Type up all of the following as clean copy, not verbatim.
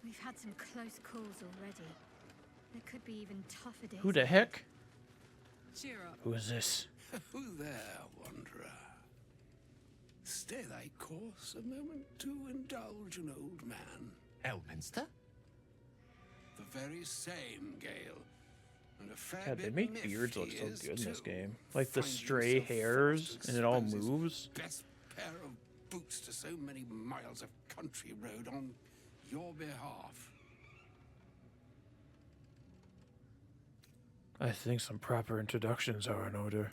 We've had some close calls already. There could be even tougher days. Who the heck? Cheer up. Who is this? Who there, wanderer? Stay thy course a moment to indulge an old man. Elminster? The very same, Gale. And a fair God, they bit make miffed beards look he so is, good in this too, game. Like the finding stray himself hairs forced to and it all expose his moves. best pair of boots to so many miles of country road on your behalf. I think some proper introductions are in order.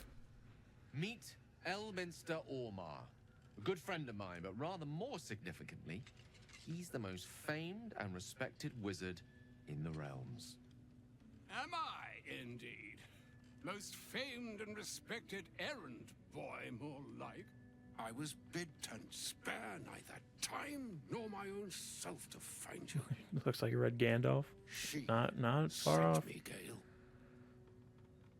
Meet Elminster Ormar. A good friend of mine, but rather more significantly, he's the most famed and respected wizard in the realms. Am I, indeed? Most famed and respected errand boy, more like. I was bid to spare neither time nor my own self to find you. Looks like a red Gandalf. She Not far sent off. me, Gale.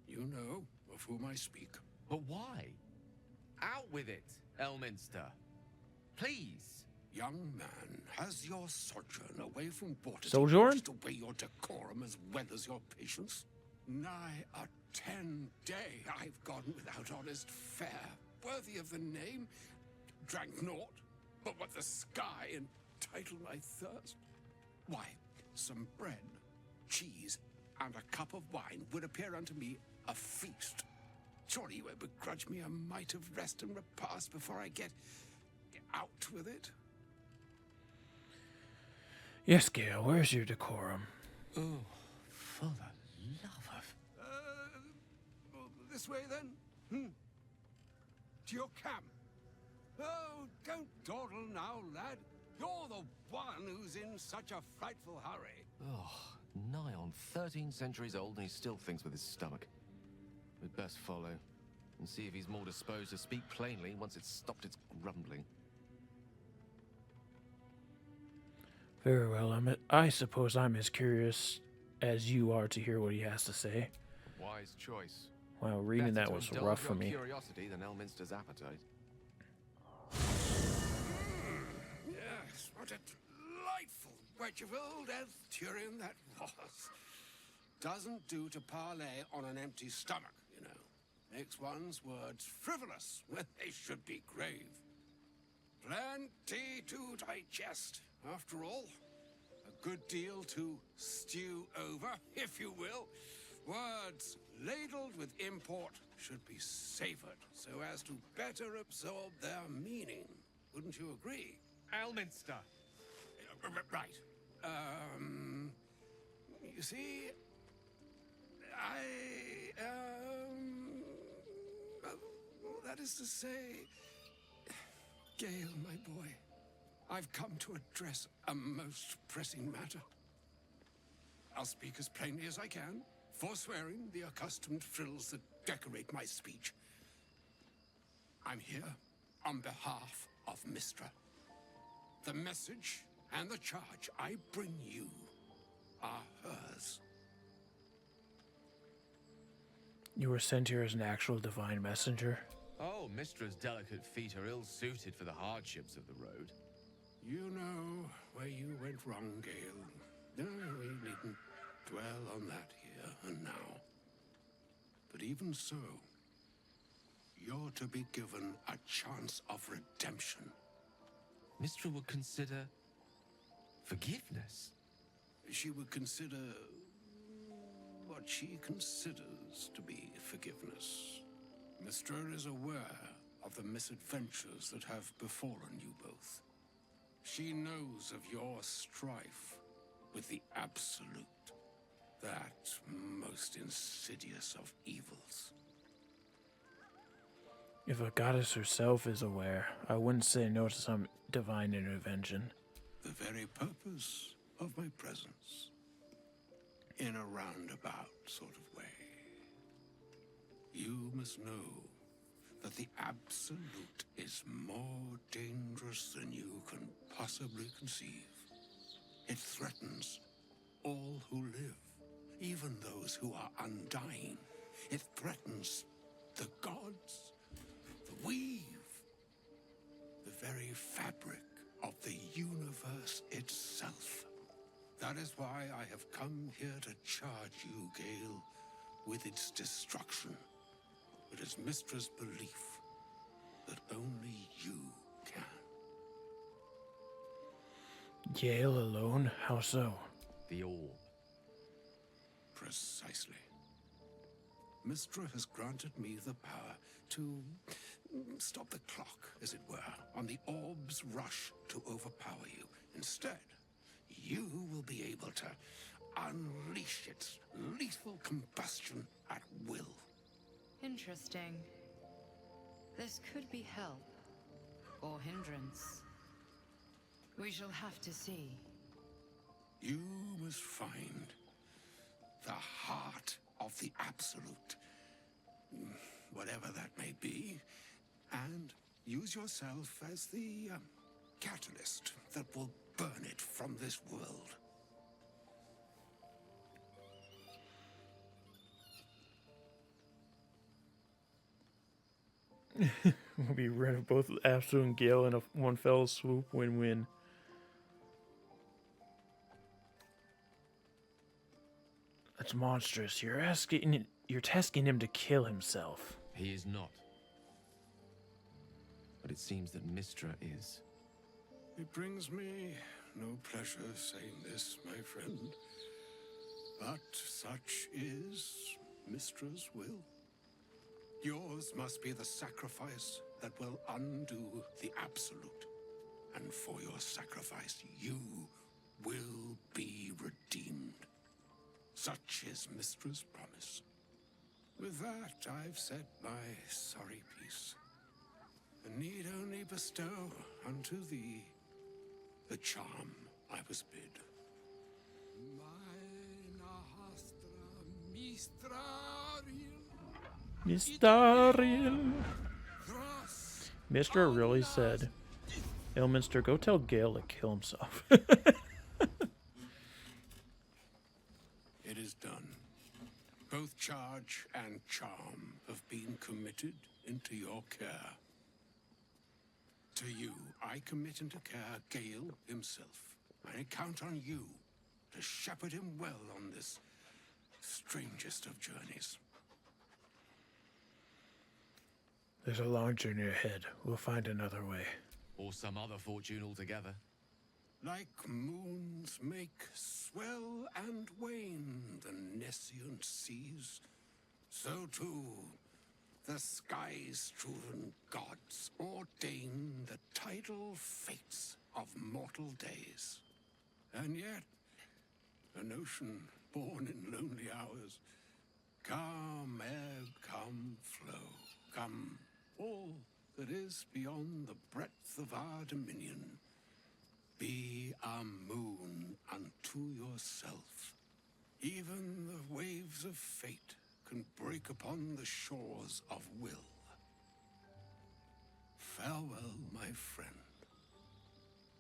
You know of whom I speak. But why? Out with it, Elminster. Please. Young man, has your sojourn away from Baldur Sojourn? washed away your decorum as well as your patience? Nigh a 10-day I've gone without honest fare, worthy of the name. Drank naught, but what the sky entitled my thirst. Why, some bread, cheese, and a cup of wine would appear unto me a feast. Surely you won't begrudge me a mite of rest and repast before I get out with it? Yes, Gale, where's your decorum? Oh, for the love of... This way then? To your camp. Oh, don't dawdle now, lad. You're the one who's in such a frightful hurry. Oh, nigh on 13 centuries old and he still thinks with his stomach. We'd best follow and see if he's more disposed to speak plainly once it's stopped its grumbling. Very well, I suppose I'm as curious as you are to hear what he has to say. Wise choice. Wow, reading Better that to was indulge rough for your me. Curiosity than Elminster's appetite. Yes, what a delightful wedge of old Arthurian that was. Doesn't do to parley on an empty stomach, you know. Makes one's words frivolous when they should be grave. Plenty to digest, after all. A good deal to stew over, if you will. Words ladled with import should be savored so as to better absorb their meaning. Wouldn't you agree? Elminster! Right. You see, that is to say, Gale, my boy, I've come to address a most pressing matter. I'll speak as plainly as I can, forswearing the accustomed frills that decorate my speech. I'm here on behalf of Mystra. The message and the charge I bring you are hers. You were sent here as an actual divine messenger. Oh, Mistra's delicate feet are ill-suited for the hardships of the road. You know where you went wrong, Gale. No, we needn't dwell on that here and now. But even so, you're to be given a chance of redemption. Mistra would consider forgiveness. She would consider what she considers to be forgiveness. Mystra is aware of the misadventures that have befallen you both. She knows of your strife with the Absolute, that most insidious of evils. If a goddess herself is aware, I wouldn't say no to some divine intervention. The very purpose of my presence, in a roundabout sort of way. You must know that the Absolute is more dangerous than you can possibly conceive. It threatens all who live, even those who are undying. It threatens the gods, the weave, the very fabric of the universe itself. That is why I have come here to charge you, Gale, with its destruction. It is Mystra's belief that only you can. Gale alone? How so? The orb. Precisely. Mystra has granted me the power to stop the clock, as it were, on the orb's rush to overpower you. Instead, you will be able to unleash its lethal combustion at will. Interesting. This could be help, or hindrance. We shall have to see. You must find the heart of the Absolute, whatever that may be, and use yourself as the catalyst that will burn it from this world. We'll be rid of both Absolute and Gale in one fell swoop. Win-win. That's monstrous. You're tasking him to kill himself. He is not. But it seems that Mystra is. It brings me no pleasure saying this, my friend, but such is Mystra's will. Yours must be the sacrifice that will undo the Absolute. And for your sacrifice, you will be redeemed. Such is Mystra's promise. With that, I've said my sorry piece, and need only bestow unto thee the charm I was bid. Mystariel. Mystra really said, Elminster, go tell Gale to kill himself. It is done. Both charge and charm have been committed into your care. To you, I commit into care Gale himself. I count on you to shepherd him well on this strangest of journeys. There's a long journey ahead. We'll find another way. Or some other fortune altogether. Like moons make swell and wane the nescient seas, so too the sky-strewn gods ordain the tidal fates of mortal days. And yet, an ocean born in lonely hours, come ebb, come flow, come all that is beyond the breadth of our dominion. Be a moon unto yourself. Even the waves of fate can break upon the shores of will. Farewell, my friend.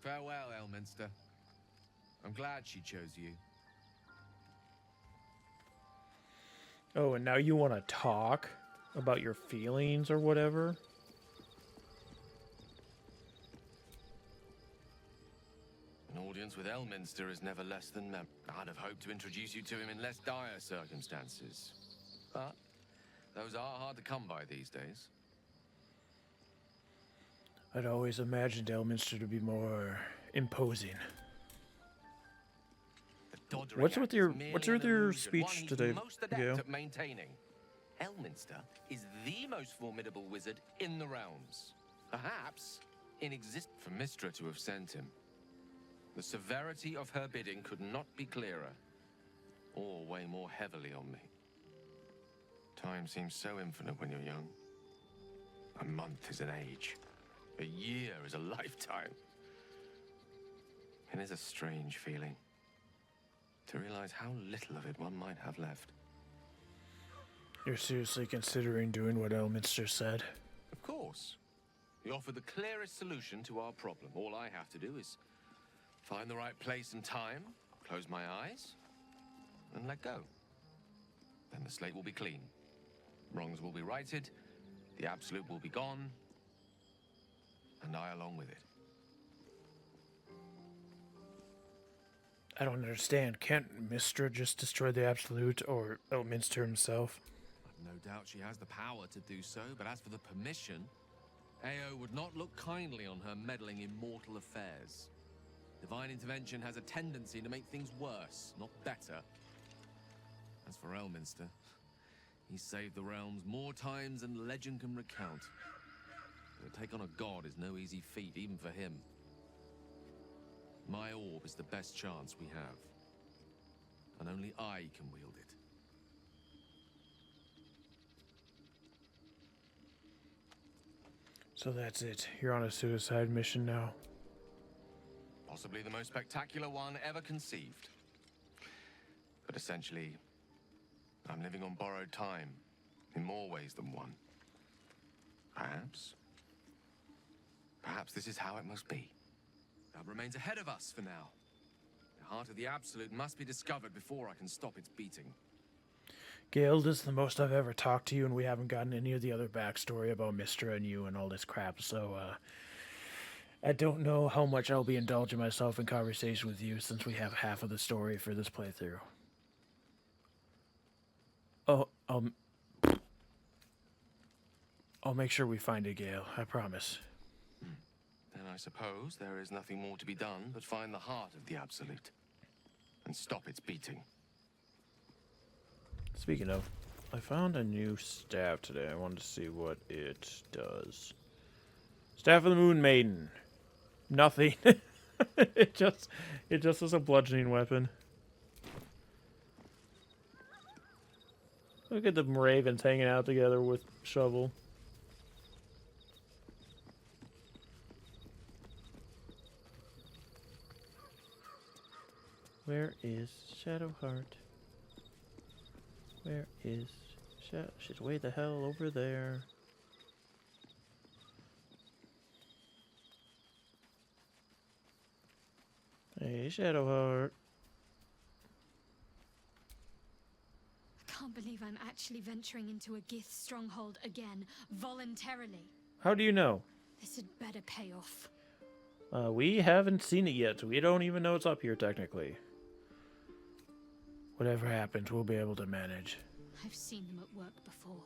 Farewell, Elminster. I'm glad she chose you. Oh, and now you want to talk about your feelings or whatever? An audience with Elminster is never less than mem. I'd have hoped to introduce you to him in less dire circumstances. But those are hard to come by these days. I'd always imagined Elminster to be more imposing. What's with your speech today, Gale? At maintaining. Elminster is the most formidable wizard in the realms. Perhaps in existence. For Mystra to have sent him. The severity of her bidding could not be clearer, or weigh more heavily on me. Time seems so infinite when you're young. A month is an age. A year is a lifetime. It is a strange feeling to realize how little of it one might have left. You're seriously considering doing what Elminster said? Of course. We offer the clearest solution to our problem. All I have to do is find the right place and time, close my eyes, and let go. Then the slate will be clean. Wrongs will be righted, the Absolute will be gone, and I along with it. I don't understand. Can't Mystra just destroy the Absolute or Elminster himself? I've no doubt she has the power to do so, but as for the permission, Ao would not look kindly on her meddling in mortal affairs. Divine intervention has a tendency to make things worse, not better. As for Elminster, he's saved the realms more times than legend can recount. To take on a god is no easy feat, even for him. My orb is the best chance we have. And only I can wield it. So that's it. You're on a suicide mission now. Possibly the most spectacular one ever conceived. But essentially, I'm living on borrowed time, in more ways than one. Perhaps this is how it must be. That remains ahead of us for now. The heart of the Absolute must be discovered before I can stop its beating. Gale, this is the most I've ever talked to you, and we haven't gotten any of the other backstory about Mystra and you and all this crap, so, I don't know how much I'll be indulging myself in conversation with you since we have half of the story for this playthrough. Oh, I'll make sure we find it, Gale. I promise. Then I suppose there is nothing more to be done but find the heart of the Absolute and stop its beating. Speaking of, I found a new staff today. I wanted to see what it does. Staff of the Moon Maiden. Nothing. it just is a bludgeoning weapon. Look at the ravens hanging out together with Shovel. Where is Shadowheart? Where is she's way the hell over there. Hey, Shadowheart. I can't believe I'm actually venturing into a Gith stronghold again, voluntarily. How do you know? This had better pay off. We haven't seen it yet, so we don't even know it's up here technically. Whatever happens, we'll be able to manage. I've seen them at work before.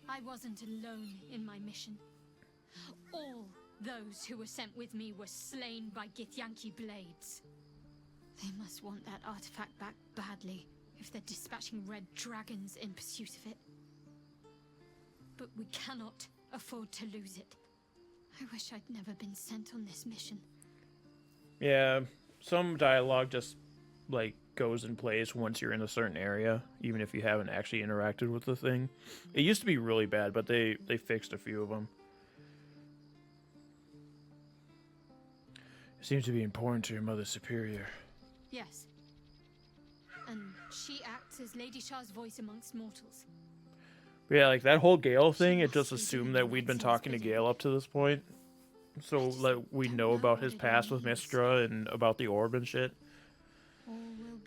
I wasn't alone in my mission. All those who were sent with me were slain by Githyanki blades. They must want that artifact back badly if they're dispatching red dragons in pursuit of it. But we cannot afford to lose it. I wish I'd never been sent on this mission. Yeah, some dialogue just like goes in place once you're in a certain area, even if you haven't actually interacted with the thing. It used to be really bad, but they fixed a few of them. It seems to be important to your Mother Superior. Yes. And she acts as Lady Shah's voice amongst mortals. Yeah, like that whole Gale thing, it just assumed that we'd been talking to Gale up to this point. So like we know about his past with Mystra and about the orb and shit.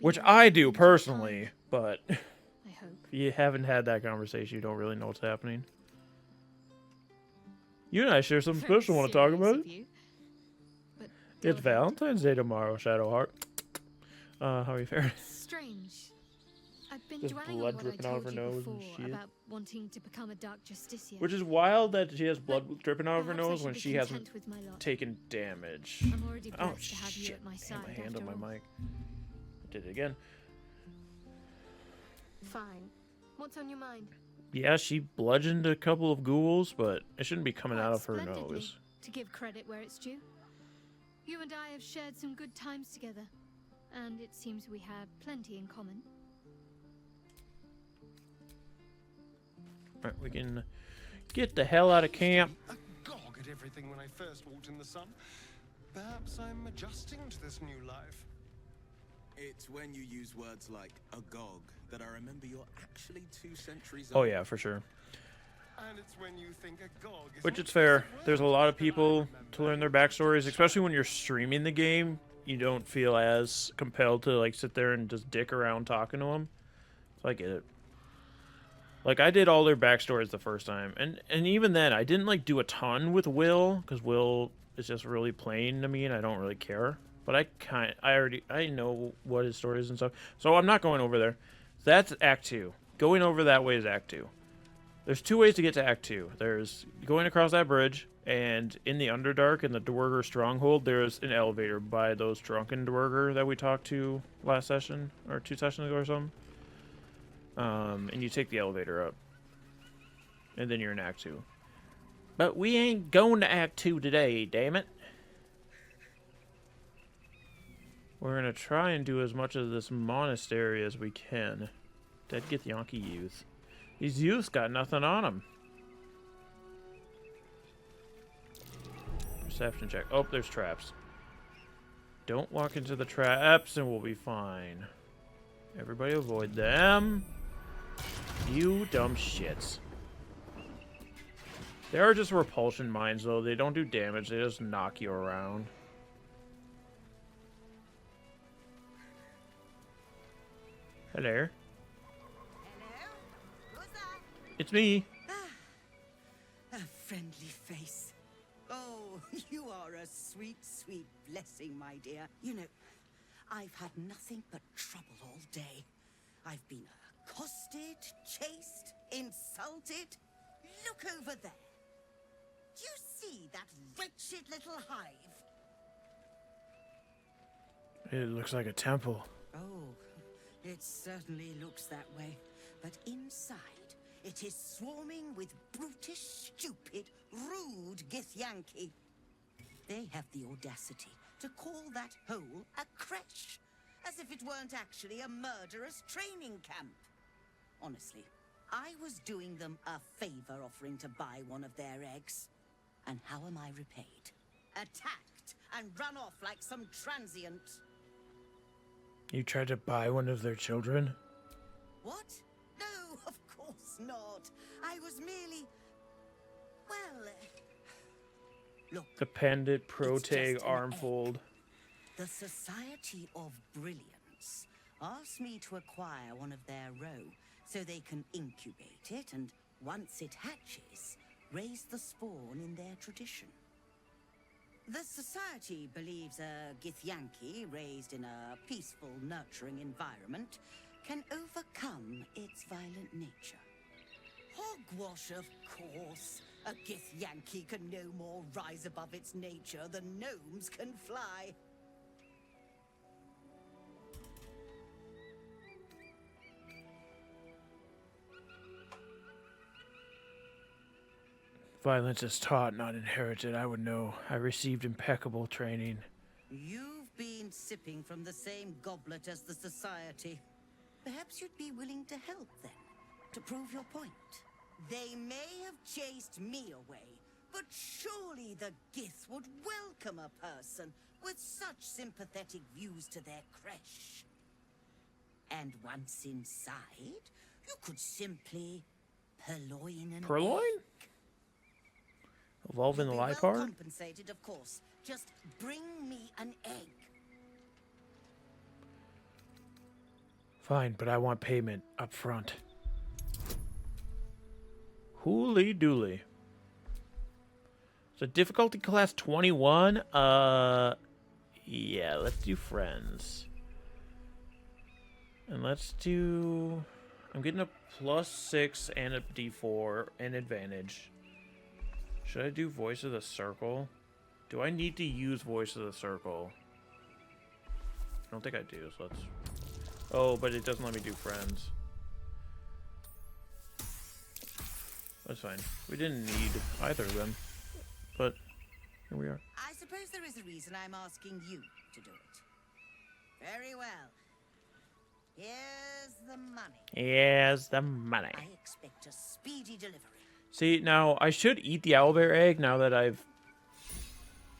Which I do personally, but I hope. if you haven't had that conversation, you don't really know what's happening. You and I share something special. Want to talk about it? It's Valentine's Day tomorrow, Shadowheart. How are you faring? Strange. I've been There's dwelling blood on what I dripping out of told her you nose and before shit. about wanting to become a Dark Justiciar. Which is wild that she has blood dripping out of her Perhaps I nose should when be she hasn't content with my lot. taken damage. I'm already Oh blessed to have you shit! at my I side. hit my hand on after my all. mic. I did it again. Fine. What's on your mind? Yeah, she bludgeoned a couple of ghouls, but it shouldn't be coming out Quite of her splendidly, nose. To give credit where it's due. You and I have shared some good times together, and it seems we have plenty in common. Right, we can get the hell out of camp. Agog at everything when I first walked in the sun. Perhaps I'm adjusting to this new life. It's when you use words like agog that I remember you're actually 2 centuries Oh old. yeah, for sure. And it's when you think agog is Which an it's fair. impressive There's a word lot of that I people remember. to learn their backstories, especially when you're streaming the game. You don't feel as compelled to like sit there and just dick around talking to them. So I get it. Like I did all their backstories the first time, and even then I didn't like do a ton with Will because Will is just really plain to me, and I don't really care. But I know what his story is and stuff. So I'm not going over there. That's Act 2. Going over that way is Act 2. There's 2 ways to get to Act 2. There's going across that bridge, and in the Underdark, in the Dwerger Stronghold, there's an elevator by those drunken Dwerger that we talked to last session, or 2 sessions ago or something. And you take the elevator up. And then you're in Act 2. But we ain't going to Act 2 today, damn it. We're going to try and do as much of this monastery as we can. Dead Githyanki youth. These youths got nothing on them. Perception check. Oh, there's traps. Don't walk into the traps and we'll be fine. Everybody avoid them. You dumb shits. They are just repulsion mines, though. They don't do damage. They just knock you around. Hello. Hello? Who's that? It's me. A friendly face. Oh, you are a sweet, sweet blessing, my dear. You know, I've had nothing but trouble all day. I've been accosted, chased, insulted. Look over there. Do you see that wretched little hive? It looks like a temple. Oh, it certainly looks that way. But inside, it is swarming with brutish, stupid, rude Githyanki. They have the audacity to call that hole a creche, as if it weren't actually a murderous training camp. Honestly, I was doing them a favor offering to buy one of their eggs. And how am I repaid? Attacked and run off like some transient. You tried to buy one of their children? What? No, of course not. I was merely... well... Look, The Pandit it's Protag just an Armfold. the Society of Brilliance asked me to acquire one of their roe so they can incubate it and, once it hatches, raise the spawn in their tradition. The Society believes a Githyanki raised in a peaceful, nurturing environment can overcome its violent nature. Hogwash, of course. A Githyanki can no more rise above its nature than gnomes can fly. Violence is taught, not inherited. I would know. I received impeccable training. You've been sipping from the same goblet as the Society. Perhaps you'd be willing to help them, to prove your point. They may have chased me away, but surely the Gith would welcome a person with such sympathetic views to their creche. And once inside, you could simply purloin an Purloin? egg. Evolve in the You'll be Lipard? well compensated, of course. Just bring me an egg. Fine, but I want payment up front. Hooly dooly. So difficulty class 21. Yeah, let's do friends. And let's do... I'm getting a +6 and a D4 and advantage. Should I do Voice of the Circle? Do I need to use Voice of the Circle? I don't think I do, so let's... Oh, but it doesn't let me do friends. That's fine. We didn't need either of them. But here we are. I suppose there is a reason I'm asking you to do it. Very well. Here's the money. Here's the money. I expect a speedy delivery. See, now, I should eat the owlbear egg now that I've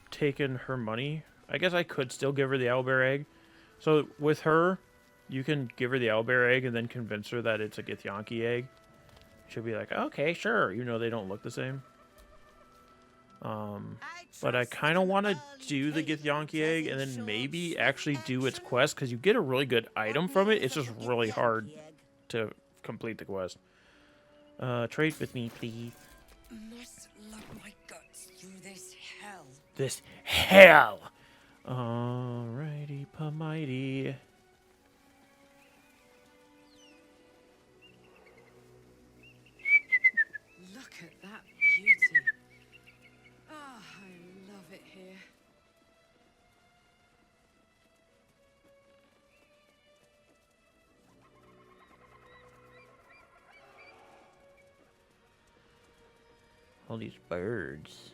taken her money. I guess I could still give her the owlbear egg. So, with her, you can give her the owlbear egg and then convince her that it's a Githyanki egg. She'll be like, okay, sure. You know they don't look the same. But I kind of want to do the Githyanki egg and then maybe actually do its quest, because you get a really good item from it. It's just really hard to complete the quest. Trade with me, please. Must love my guts through this hell. This hell! Alrighty, Pamighty. Look at that beauty. Ah, I love it here. All these birds.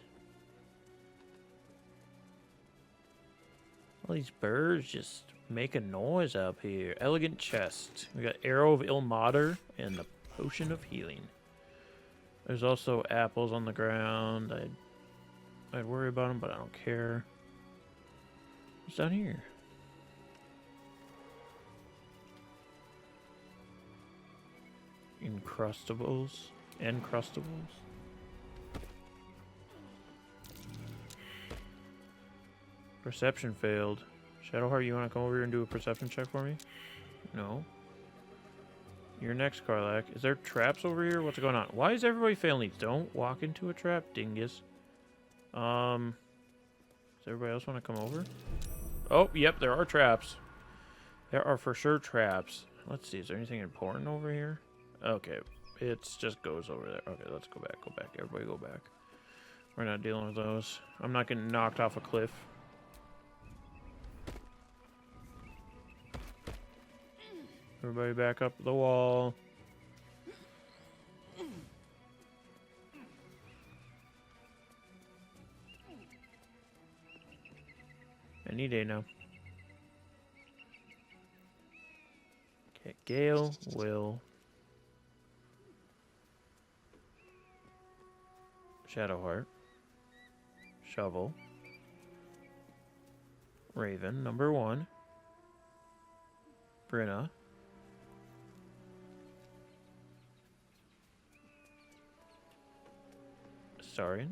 All these birds just making noise up here. Elegant chest. We got Arrow of Ilmater and the Potion of Healing. There's also apples on the ground. I'd worry about them, but I don't care. What's down here? Encrustables. Encrustables. Perception failed. Shadowheart, you want to come over here and do a perception check for me? No. You're next, Karlak. Is there traps over here? What's going on? Why is everybody failing these? Don't walk into a trap, dingus. Does everybody else want to come over? Oh, yep, there are traps. There are for sure traps. Let's see, is there anything important over here? Okay, it just goes over there. Okay, let's go back, Everybody go back. We're not dealing with those. I'm not getting knocked off a cliff. Everybody back up the wall. Any day now. Okay, Gale, Will, Shadowheart, Shovel, Raven, number 1, Brenna, Starion,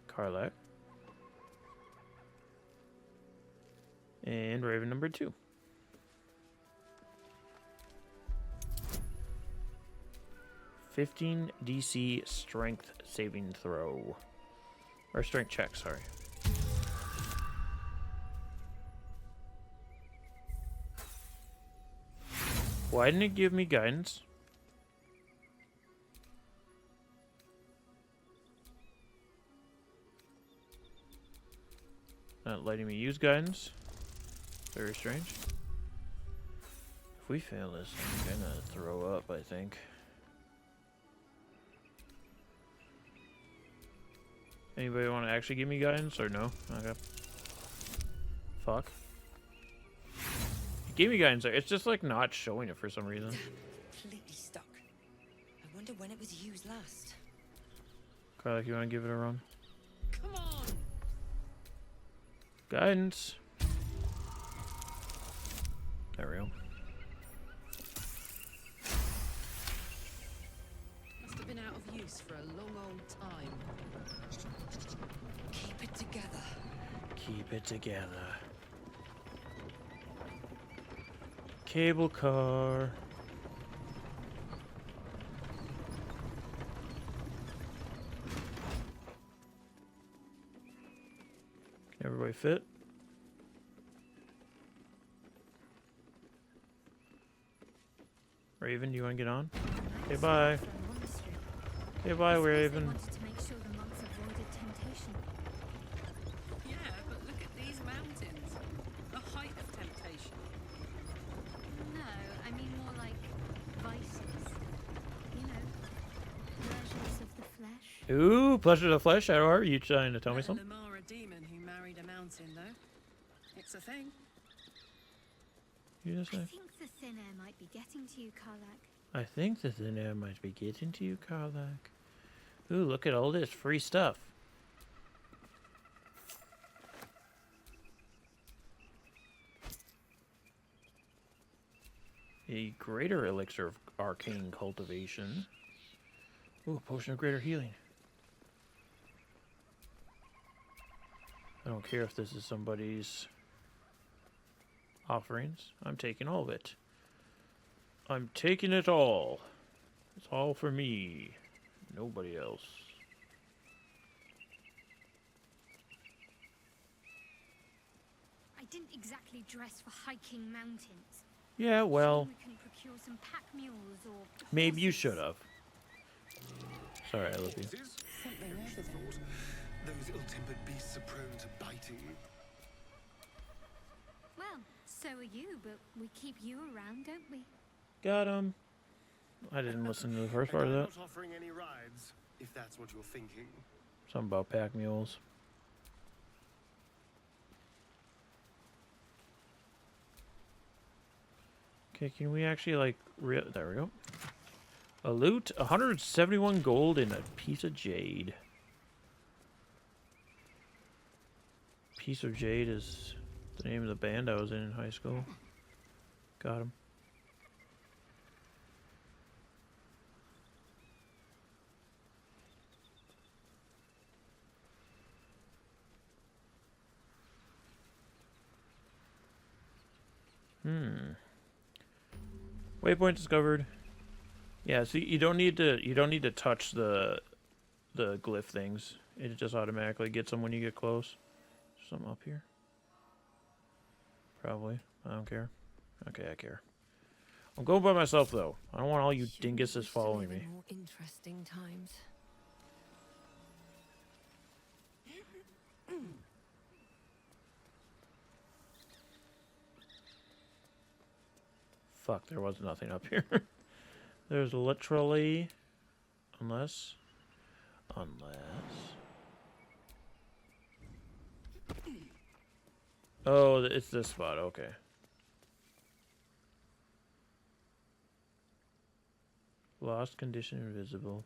Karlak, and Raven number 2. (15 DC strength saving throw. Or strength check, sorry. Why didn't it give me guidance? Not letting me use guidance. Very strange. If we fail this, I'm gonna throw up, I think. Anybody want to actually give me guidance or no? Okay. Fuck. It gave me guidance. It's just like not showing it for some reason. Completely stuck. I wonder when it was used last. Karlak, you want to give it a run? Come on! Guidance. There we go. Must have been out of use for a long old time. Keep it together. Keep it together. Cable car. Can everybody fit? Raven, do you want to get on? Okay, bye. Okay, bye, Raven. Wanted to make sure the monks avoided temptation. Yeah, but look at these mountains. The height of temptation. No, I mean more like vices. You know, pleasures of the flesh. Ooh, pleasure of the flesh. Shadowheart, you trying to tell me Met a something? Lamara demon who married a mountain, though. It's a thing. You just I say? think the thin air might be getting to you, Karlak. I think the thin air might be getting to you, Karlak. Ooh, look at all this free stuff. A greater elixir of arcane cultivation. Ooh, potion of greater healing. I don't care if this is somebody's offerings. I'm taking all of it. I'm taking it all. It's all for me. Nobody else. didn't exactly dress for hiking mountains. Yeah, well, We can procure some pack mules or maybe you horses. should have. Sorry, I love you. Horses? Who should have thought? Those ill-tempered beasts are prone to biting. Well, so are you, but we keep you around, don't we? Got him. I didn't listen to the first part of And I'm that. not offering any rides, if that's what you're thinking. Something about pack mules. Okay, can we actually like there we go. A loot, 171 gold and a piece of jade. Piece of Jade is the name of the band I was in high school. Got him. Waypoint discovered. Yeah, see, you don't need to touch the glyph things. It just automatically gets them when you get close. Something up here. Probably. I don't care. Okay, I care. I'm going by myself though. I don't want all you dinguses following me. More interesting times. Fuck, there was nothing up here. There's literally... Unless... Oh, it's this spot, okay. Lost condition invisible.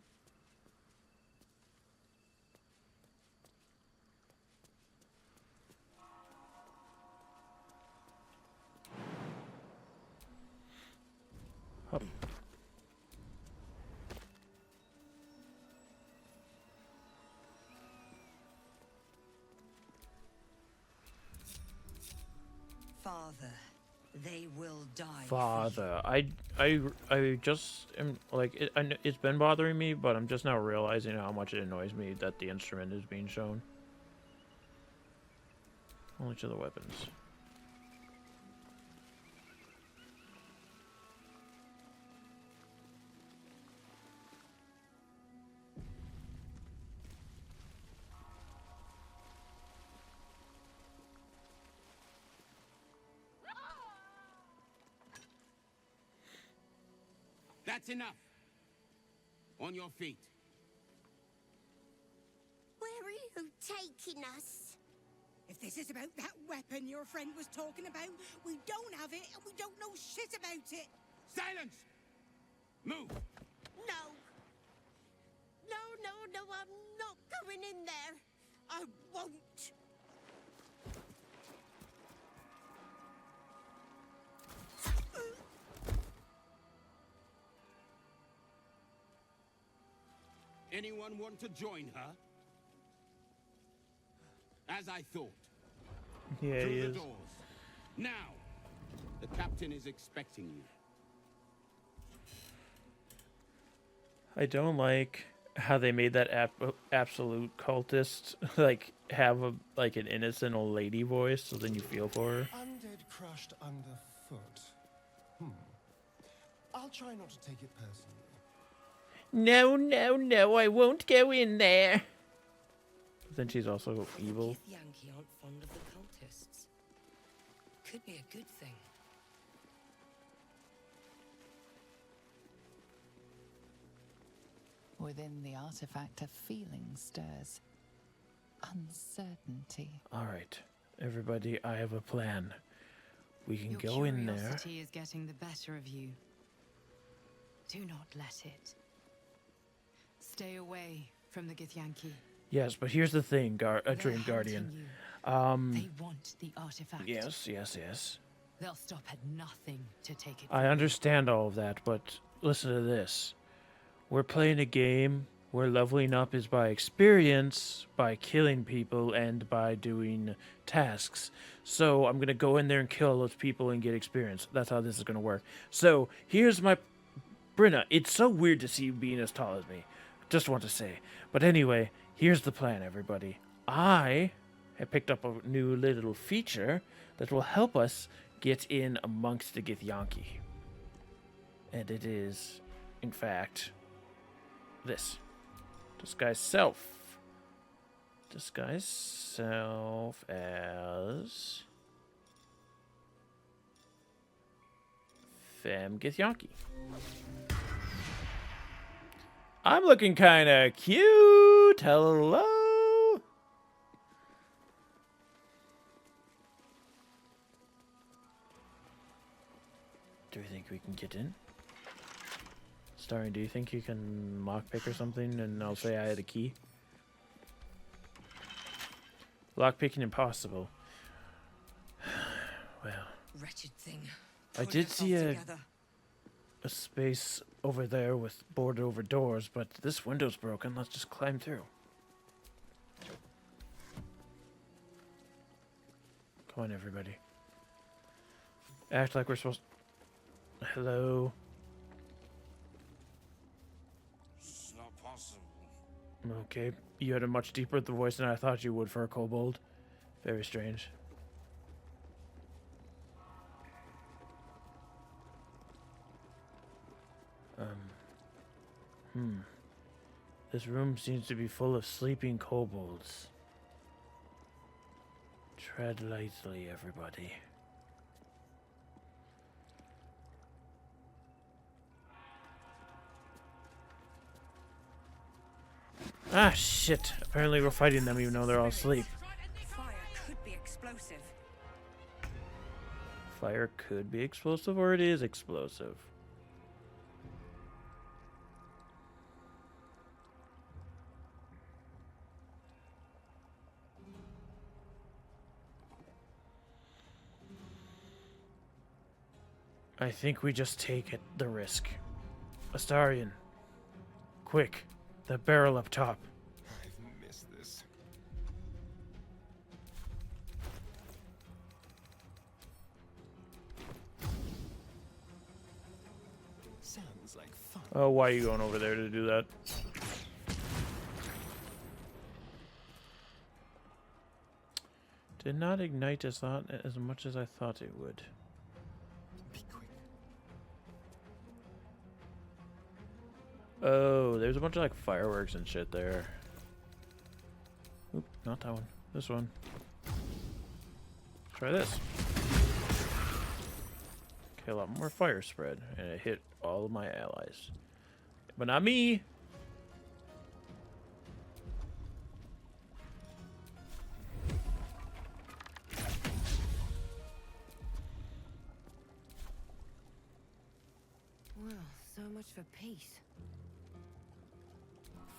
Hup. Father, they will die. Father, I just am like it's been bothering me, but I'm just now realizing how much it annoys me that the instrument is being shown. Only to the weapons. That's enough. On your feet. Where are you taking us? If this is about that weapon your friend was talking about, we don't have it and we don't know shit about it. Silence! Move! No. No, I'm not going in there. I won't. Anyone want to join her? As I thought. Yeah, Through he the is. doors. Now, the captain is expecting you. I don't like how they made that absolute cultist like have a like an innocent old lady voice, so then you feel for her. Undead crushed underfoot. I'll try not to take it personally. No, I won't go in there. But then she's also evil. Yankee aren't fond of the cultists. Could be a good thing. Within the artifact, a feeling stirs. Uncertainty. All right, everybody, I have a plan. We can Your go in there. curiosity is getting the better of you. Do not let it. Stay away from the Githyanki. Yes, but here's the thing, Dream They're Guardian. hunting you. They want the artifact. Yes. They'll stop at nothing to take it. I understand all of that, but listen to this. We're playing a game where leveling up is by experience, by killing people, and by doing tasks. So I'm going to go in there and kill all those people and get experience. That's how this is going to work. So here's my... Brenna, it's so weird to see you being as tall as me. Just want to say. But anyway, here's the plan, everybody. I have picked up a new little feature that will help us get in amongst the Githyanki. And it is, in fact, this. Disguise self. Disguise self as Femme Githyanki. I'm looking kind of cute. Hello. Do you think we can get in? Starring, do you think you can lockpick or something and I'll say I had a key? Lockpicking impossible. Well. Wretched thing. I did see a space over there with boarded over doors, but this window's broken. Let's just climb through. Come on, everybody. Act like we're supposed. Hello. It's not possible. Okay, you had a much deeper voice than I thought you would for a kobold. Very strange. This room seems to be full of sleeping kobolds. Tread lightly, everybody. Ah, shit. Apparently we're fighting them even though they're all asleep. Fire could be explosive. Fire could be explosive, or it is explosive. I think we just take the risk. Astarion. Quick. The barrel up top. I've missed this. Sounds like fun. Oh, why are you going over there to do that? Did not ignite as much as I thought it would. Be quick. Oh, there's a bunch of like fireworks and shit there. Oop, not that one. This one. Try this. Okay, a lot more fire spread, and it hit all of my allies. But not me! Well, so much for peace.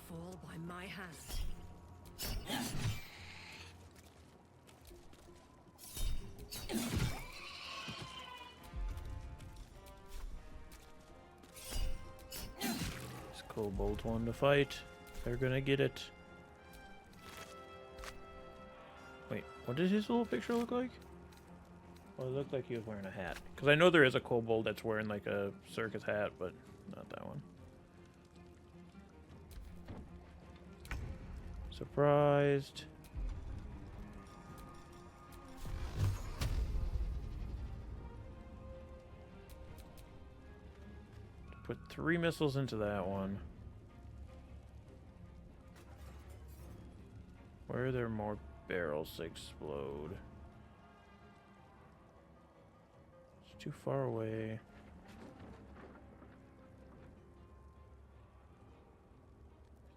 Fall by my hand. This kobold's one to fight. They're gonna get it. Wait, what did his little picture look like? Oh, it looked like he was wearing a hat. Because I know there is a kobold that's wearing like a circus hat, but not that one. Surprised. Put 3 missiles into that one. Where are there more barrels to explode? It's too far away.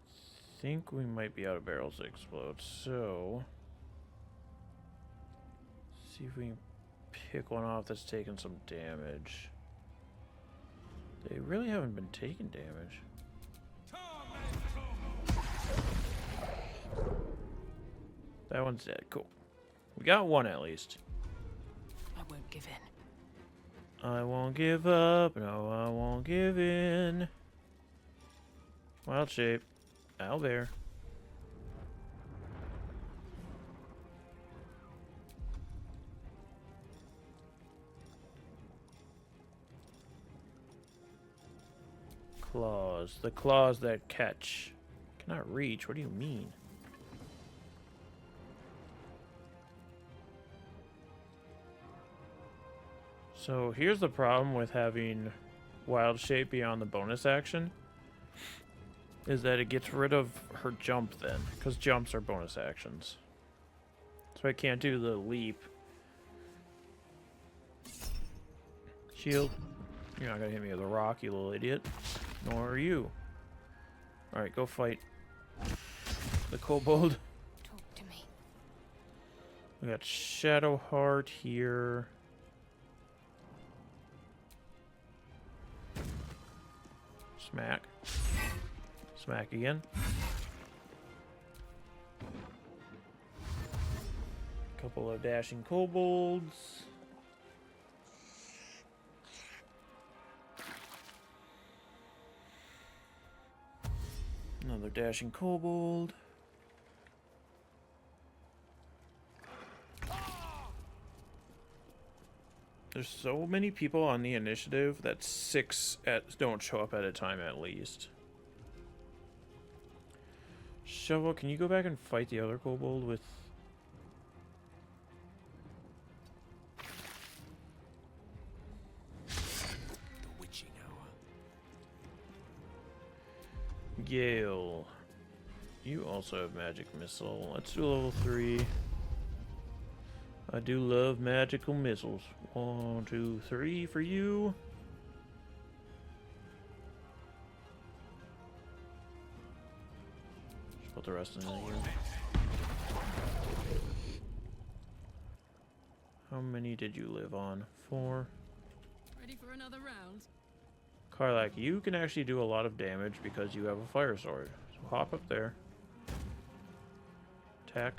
I think we might be out of barrels to explode, so see if we can pick one off that's taking some damage. They really haven't been taking damage. That one's dead. Cool. We got one at least. I won't give in. I won't give up. No, I won't give in. Wild shape. Owlbear. Claws. The claws that catch. Cannot reach. What do you mean? So here's the problem with having Wild Shape beyond the bonus action. Is that it gets rid of her jump then. Because jumps are bonus actions. So I can't do the leap. Shield. You're not gonna hit me with a rock, you little idiot. Nor are you. Alright, go fight the kobold. Talk to me. We got Shadowheart here. Smack. Smack again. Couple of dashing kobolds. Another dashing kobold. There's so many people on the initiative that 6 don't show up at a time at least. Shovel, can you go back and fight the other kobold with... The witching hour. Gale. You also have magic missile. Let's do level 3. I do love magical missiles. 1, 2, 3 for you. Just put the rest in here. How many did you live on? 4. Ready for another round? Karlak, you can actually do a lot of damage because you have a fire sword. So hop up there. Attack.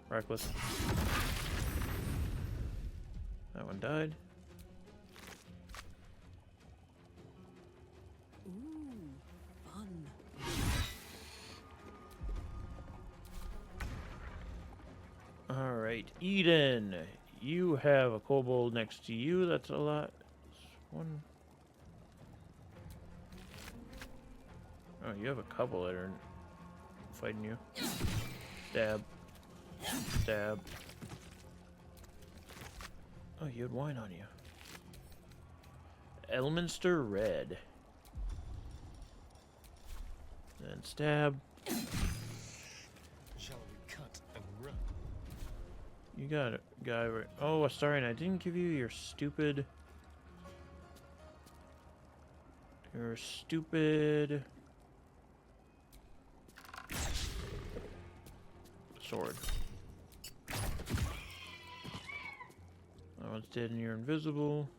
Reckless. That one died. Ooh, fun. Alright, Eden. You have a kobold next to you. That's a lot. One. Oh, you have a couple that are fighting you. Stab. Stab. Oh, you had wine on you. Elminster Red. Then stab. Shall we cut and run? You got a guy right. Oh, sorry, and I didn't give you your stupid. Your stupid sword. That one's dead and you're invisible.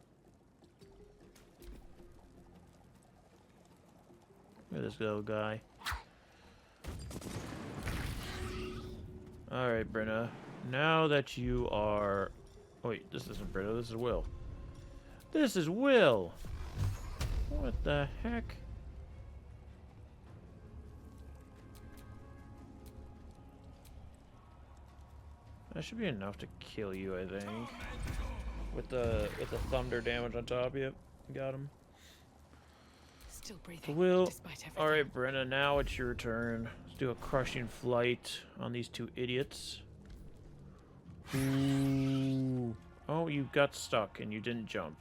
Look at this little guy. Alright, Brenna. Now that you are... Oh, wait, this isn't Brenna, this is Will. This is Will! What the heck? That should be enough to kill you, I think. With the thunder damage on top. Yep, got him. Still breathing. Will. Despite everything. All right, Brenna. Now it's your turn. Let's do a crushing flight on these two idiots. Ooh. Oh, you got stuck and you didn't jump.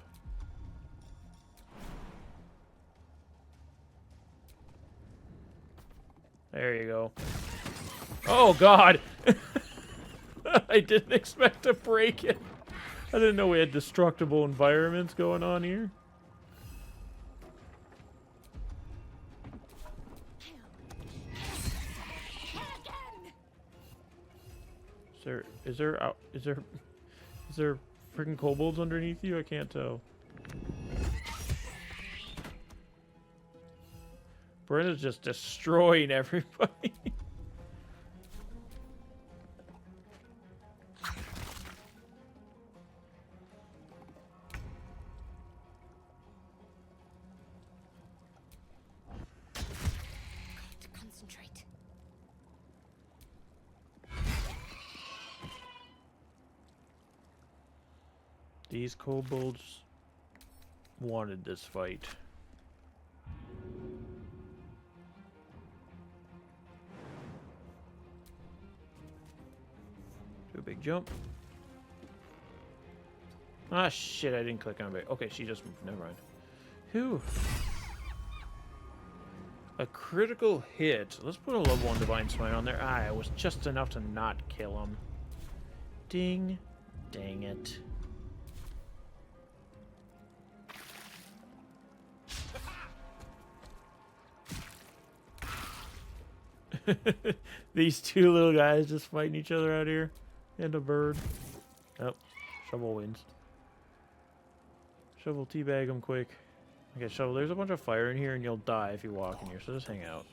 There you go. Oh God! I didn't expect to break it. I didn't know we had destructible environments going on here. Is there freaking kobolds underneath you? I can't tell. Brenna's just destroying everybody. Concentrate. These kobolds wanted this fight. Do a big jump. Ah, shit, I didn't click on it. Okay, she just moved. Never mind. Whew. A critical hit. Let's put a level 1 Divine Smite on there. Ah, it was just enough to not kill him. Ding. Dang it. These two little guys just fighting each other out here. And a bird. Oh, Shovel wins. Shovel, teabag him quick. Okay, Shovel, there's a bunch of fire in here and you'll die if you walk in here, so just hang out.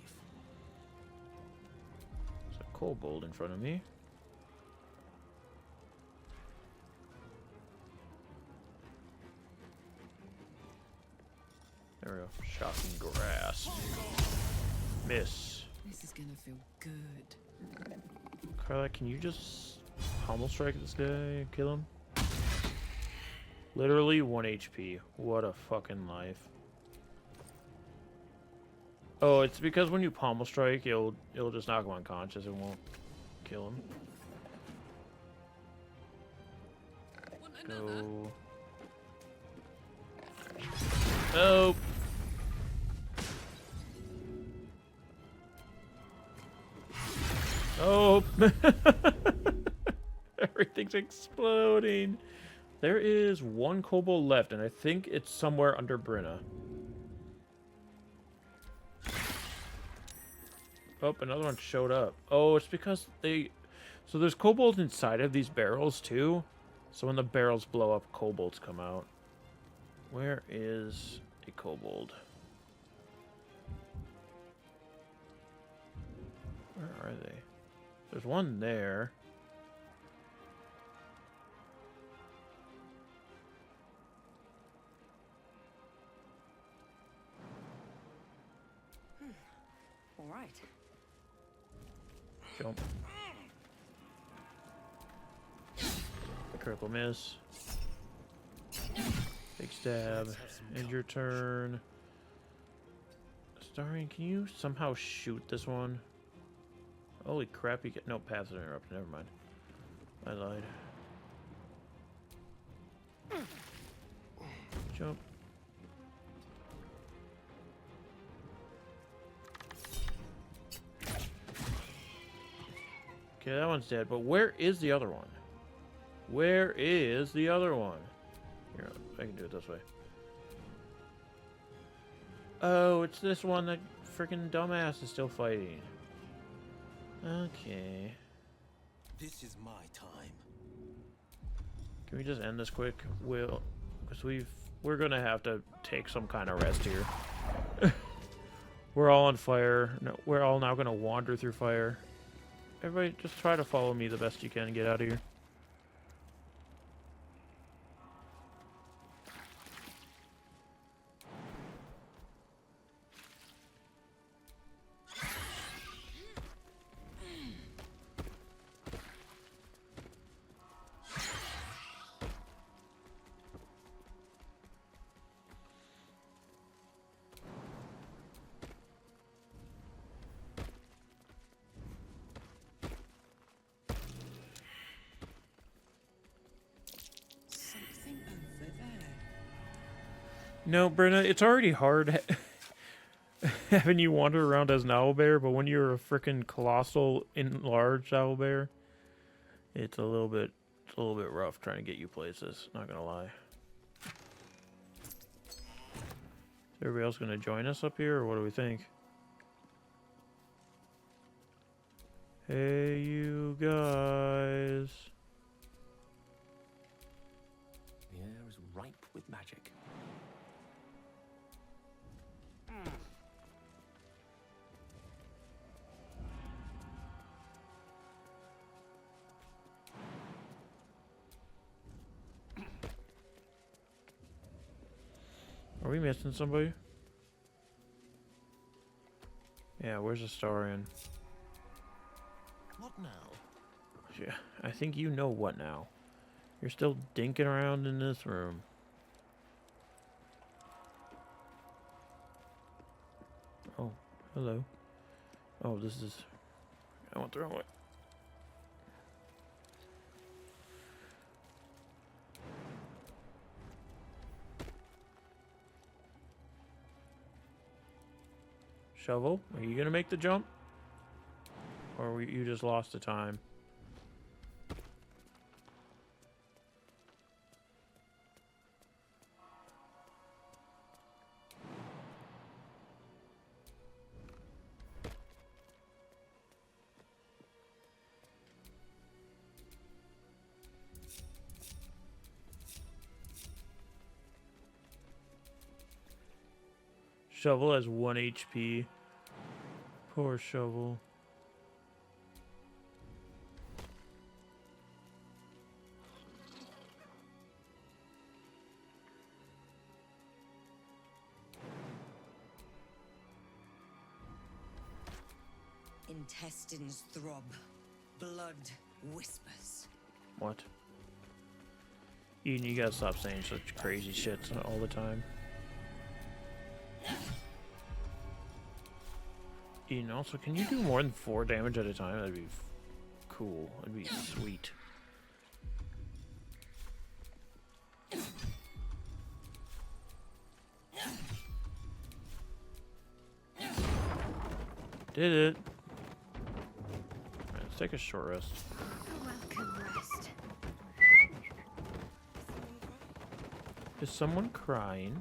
There's a kobold in front of me. There we go. Shocking grasp. Miss. This is gonna feel good. Carla, can you just pommel strike this guy and kill him? Literally 1 HP. What a fucking life. Oh, it's because when you pommel strike, it'll just knock him unconscious. It won't kill him. Go. Oh. Oh. Everything's exploding. There is one kobold left, and I think it's somewhere under Brenna. Oh, another one showed up. Oh, it's because they... So there's kobolds inside of these barrels, too. So when the barrels blow up, kobolds come out. Where is a kobold? Where are they? There's one there. All right. Jump. Critical miss. Big stab. End your turn. Starian, can you somehow shoot this one? Holy crap, you get no paths are interrupted. Never mind. I lied. Jump. Okay, that one's dead, but where is the other one? Where is the other one? Here, I can do it this way. Oh, it's this one that freaking dumbass is still fighting. Okay. This is my time. Can we just end this quick? Because we're gonna have to take some kind of rest here. We're all on fire. No, we're all now gonna wander through fire. Everybody, just try to follow me the best you can and get out of here. No, Brenna, it's already hard having you wander around as an owlbear, but when you're a freaking colossal, enlarged owlbear, it's a little bit rough trying to get you places. Not gonna lie. Is everybody else gonna join us up here, or what do we think? Hey, you guys. The air is ripe with magic. Are we missing somebody? Yeah, where's Astarion? What now? Yeah, I think you know what now. You're still dinking around in this room. Oh, hello. Oh, this is... I went the wrong way. Shovel, are you gonna make the jump? Or you just lost the time? Shovel has 1 HP. Poor Shovel. Intestines throb. Blood whispers. What? Eden, you gotta stop saying such crazy shit all the time. Eden, also, can you do more than 4 damage at a time? That'd be cool. That'd be sweet. Did it. Alright, let's take a short rest. Welcome rest. Is someone crying?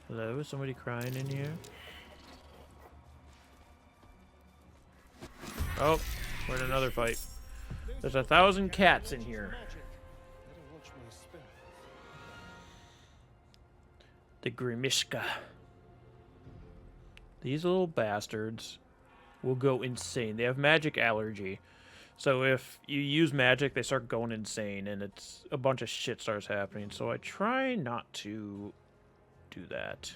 Hello? Is somebody crying in here? Oh, we're in another fight. There's 1,000 cats in here. The Grimishka. These little bastards will go insane. They have magic allergy. So if you use magic, they start going insane, and it's a bunch of shit starts happening. So I try not to do that.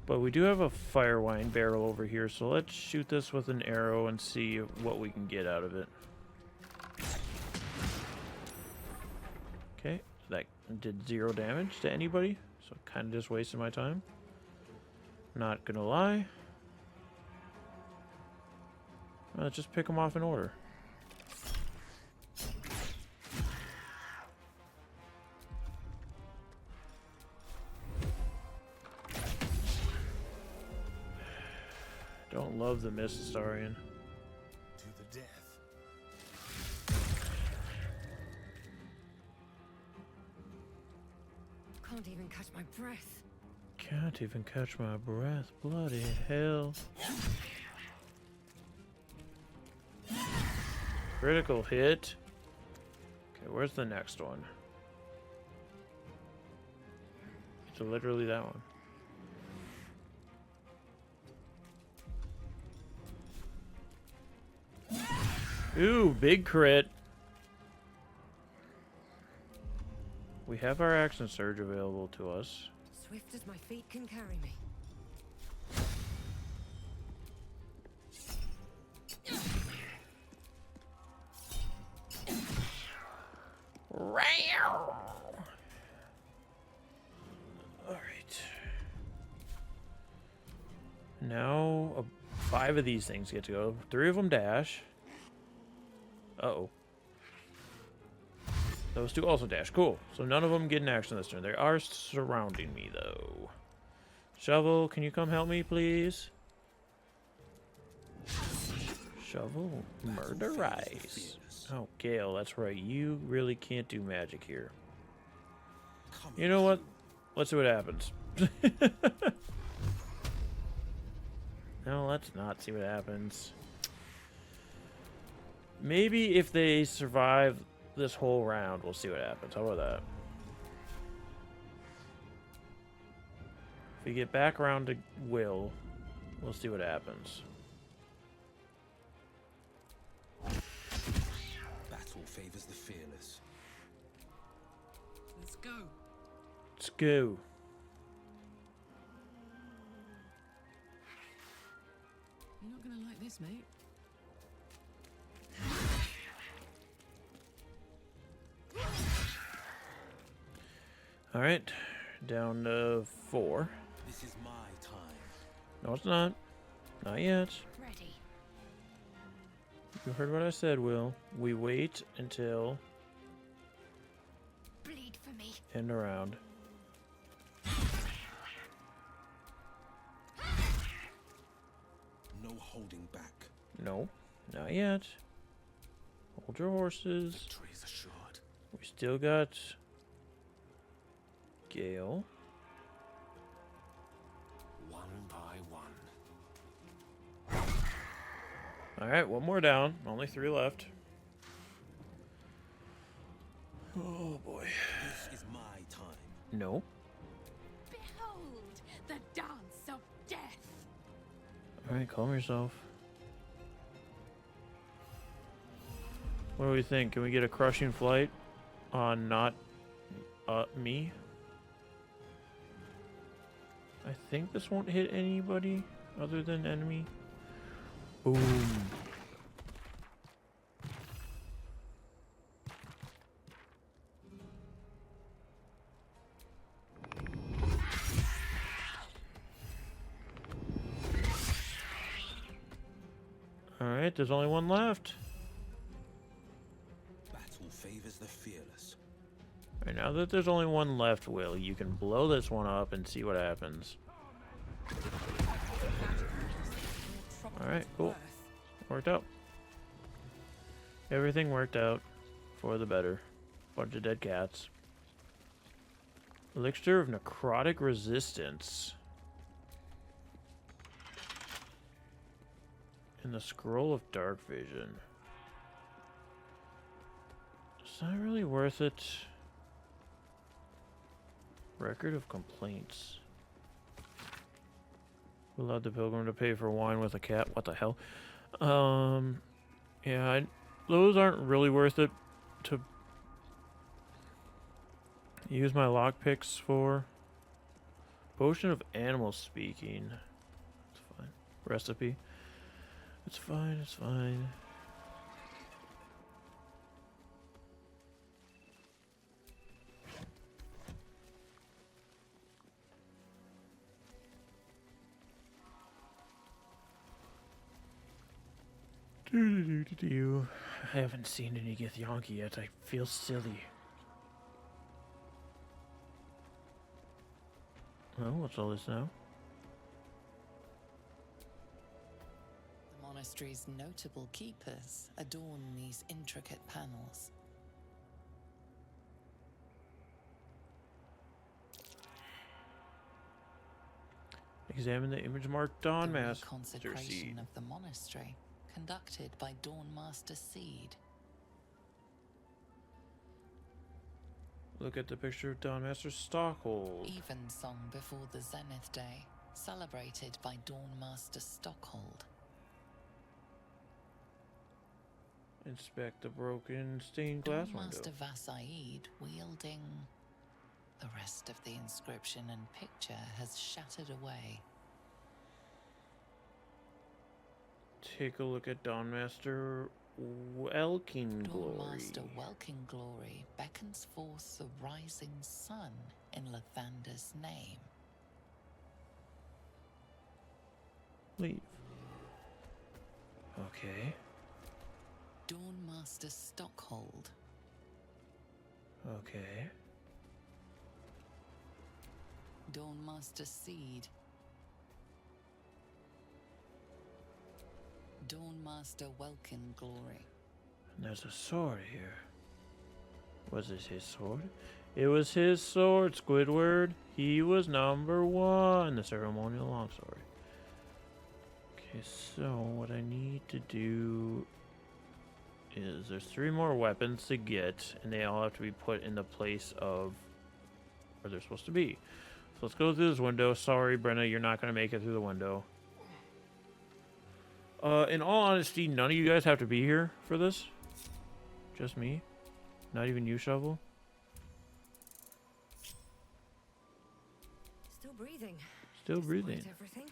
But we do have a fire wine barrel over here, so let's shoot this with an arrow and see what we can get out of it. Okay, so that did 0 damage to anybody, so kind of just wasted my time. Not gonna lie. Let's just pick them off in order. Don't love the Mistarian. To the death. Can't even catch my breath. Can't even catch my breath. Bloody hell. Critical hit. Okay, where's the next one? So literally that one. Ooh, big crit. We have our action surge available to us. Swift as my feet can carry me. Alright. Now, 5 of these things get to go. 3 of them dash. Uh-oh. Those 2 also dash. Cool. So none of them get an action this turn. They are surrounding me, though. Shovel, can you come help me, please? Shovel, murderize. Oh, Gale, that's right. You really can't do magic here. You know what? Let's see what happens. No, let's not see what happens. Maybe if they survive this whole round, we'll see what happens. How about that? If we get back around to Will, we'll see what happens. Battle favors the fearless. Let's go. Let's go. You're not gonna like this, mate. All right, down to 4. This is my time. No, it's not. Not yet. Ready. You heard what I said, Will. We wait until Bleed for me. end around. No, not yet. Hold your horses. Victory is assured. We still got Gale. One by one. Alright, one more down. Only 3 left. Oh boy. This is my time. No. Behold the dance of death. Alright, calm yourself. What do we think? Can we get a crushing flight on not me? I think this won't hit anybody other than enemy. Boom. Alright, there's only one left. Battle favors the fearless. Alright, now that there's only one left, Will, you can blow this one up and see what happens. Alright, cool. Worked out. Everything worked out for the better. Bunch of dead cats. Elixir of necrotic resistance. And the scroll of dark vision. It's not really worth it. Record of complaints. Allowed the pilgrim to pay for wine with a cat. What the hell? Yeah, those aren't really worth it to use my lockpicks for. Potion of animal speaking. It's fine. Recipe. It's fine, it's fine. I haven't seen any Githyanki yet. I feel silly. Well, what's all this now? The monastery's notable keepers adorn these intricate panels. Examine the image marked Dawn Master Consecration Seed. of the monastery, conducted by Dawnmaster Seed. Look at the picture of Dawn Master Stockhold. Evensong before the Zenith Day, celebrated by Dawnmaster Stockhold. Inspect the broken stained glass Dawnmaster window. Vasaid wielding... The rest of the inscription and picture has shattered away. Take a look at Dawn Master Welking Glory. Dawnmaster Welking Glory beckons forth the rising sun in Lathander's name. Leave. Okay. Dawnmaster Stockhold. Okay. Dawnmaster Seed. Dawnmaster Welkin Glory. And there's a sword here. Was this his sword? It was his sword, Squidward. He was number 1. The ceremonial longsword. Okay, so what I need to do is there's 3 more weapons to get, and they all have to be put in the place of where they're supposed to be. So let's go through this window. Sorry, Brenna, you're not going to make it through the window. In all honesty, none of you guys have to be here for this. Just me. Not even you, Shovel. Still breathing. Still breathing. Despite everything.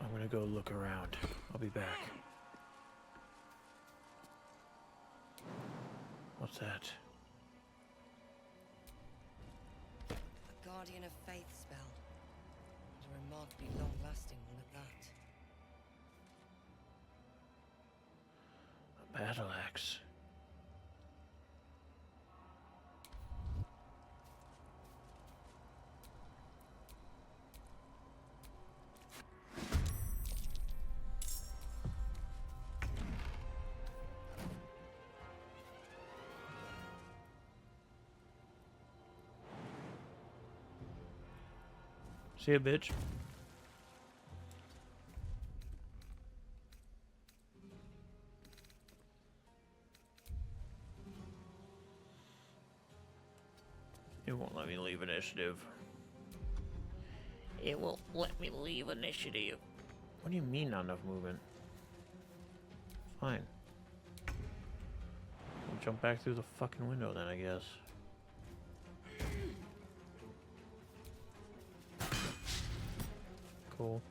I'm gonna go look around. I'll be back. What's that? A Guardian of Faith spell. And a remarkably long-lasting one at that. A battle axe. See ya, bitch. It won't let me leave initiative. It won't let me leave initiative. What do you mean not enough movement? Fine. I'll jump back through the fucking window then, I guess. Cool.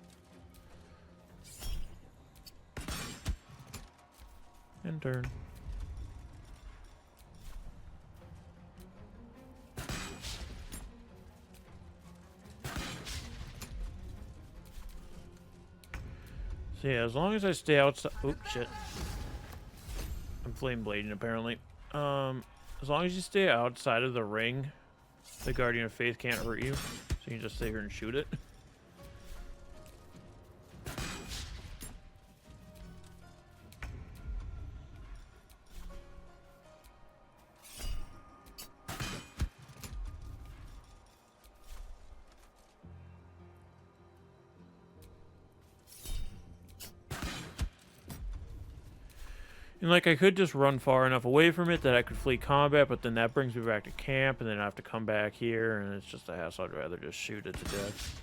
And turn. So yeah, as long as I stay outside. Oops, shit. I'm flame blading apparently. As long as you stay outside of the ring, the Guardian of Faith can't hurt you. So you can just stay here and shoot it. And like I could just run far enough away from it that I could flee combat, but then that brings me back to camp, and then I have to come back here, and it's just a hassle. I'd rather just shoot it to death.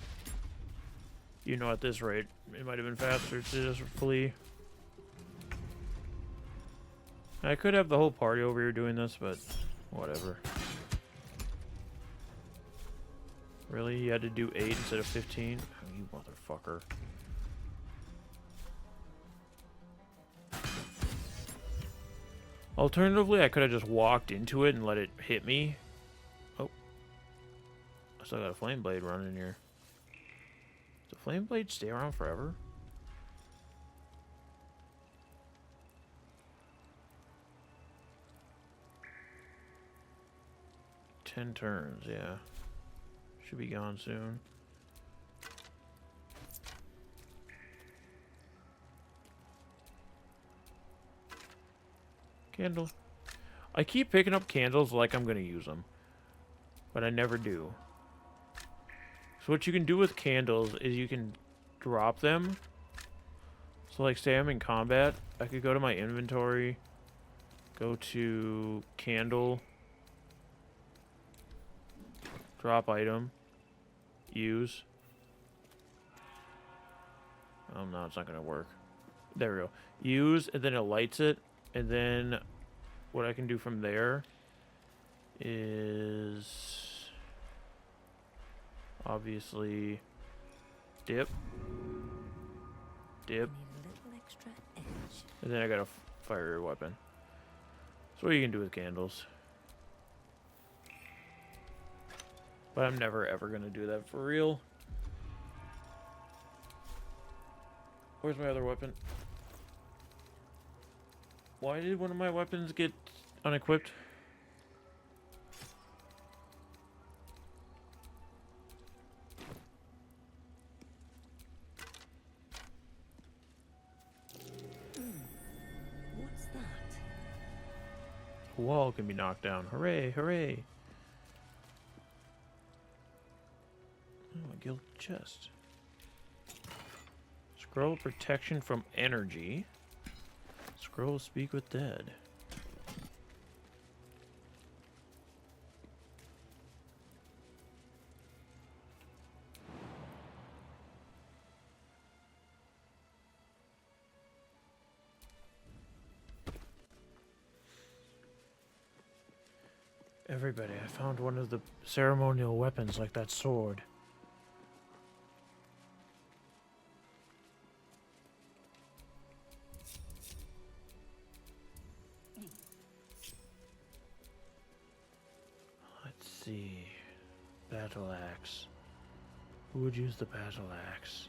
You know, at this rate, it might have been faster to just flee. I could have the whole party over here doing this, but whatever. Really? You had to do 8 instead of 15? Oh, you motherfucker. Alternatively, I could have just walked into it and let it hit me. Oh. I still got a flame blade running here. Does the flame blade stay around forever? Ten turns, yeah. Should be gone soon. Candle. I keep picking up candles like I'm going to use them. But I never do. So what you can do with candles is you can drop them. So like say I'm in combat, I could go to my inventory, go to candle, drop item, use. Oh no, it's not going to work. There we go. Use, and then it lights it. And then what I can do from there is obviously dip, dip, and then I got a fire weapon. That's what you can do with candles. But I'm never ever going to do that for real. Where's my other weapon? Why did one of my weapons get unequipped? What's that? A wall can be knocked down. Hooray, hooray. Oh, a gilded chest. Scroll protection from energy. Scroll speak with dead. Everybody, I found one of the ceremonial weapons like that sword. See, battle axe. Who would use the battle axe?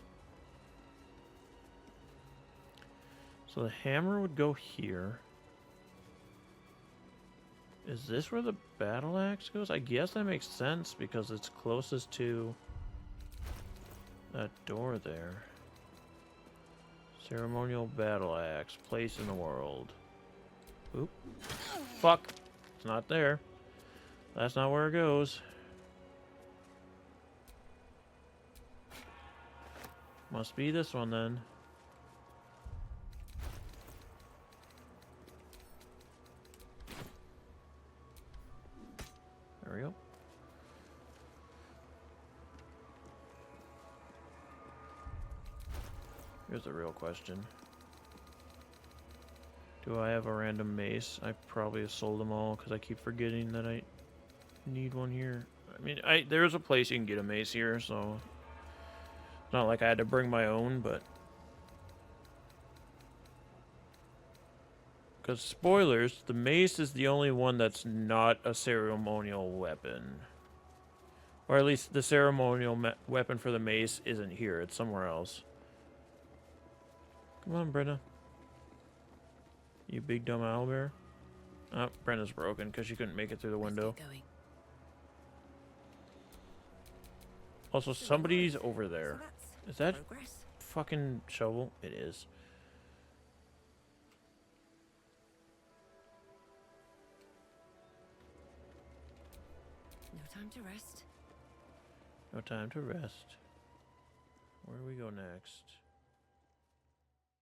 So the hammer would go here. Is this where the battle axe goes? I guess that makes sense because it's closest to that door there. Ceremonial battle axe. Place in the world. Oop. Fuck. It's not there. That's not where it goes. Must be this one then. There we go. Here's the real question. Do I have a random mace? I probably have sold them all because I keep forgetting that I need one here. I mean, there's a place you can get a mace here, so it's not like I had to bring my own, but because spoilers, the mace is the only one that's not a ceremonial weapon. Or at least the ceremonial weapon for the mace isn't here, it's somewhere else. Come on, Brenna. You big dumb owlbear. Oh, Brenna's broken because she couldn't make it through the window. Also, somebody's over there. Is that fucking shovel? It is. No time to rest. No time to rest. Where do we go next?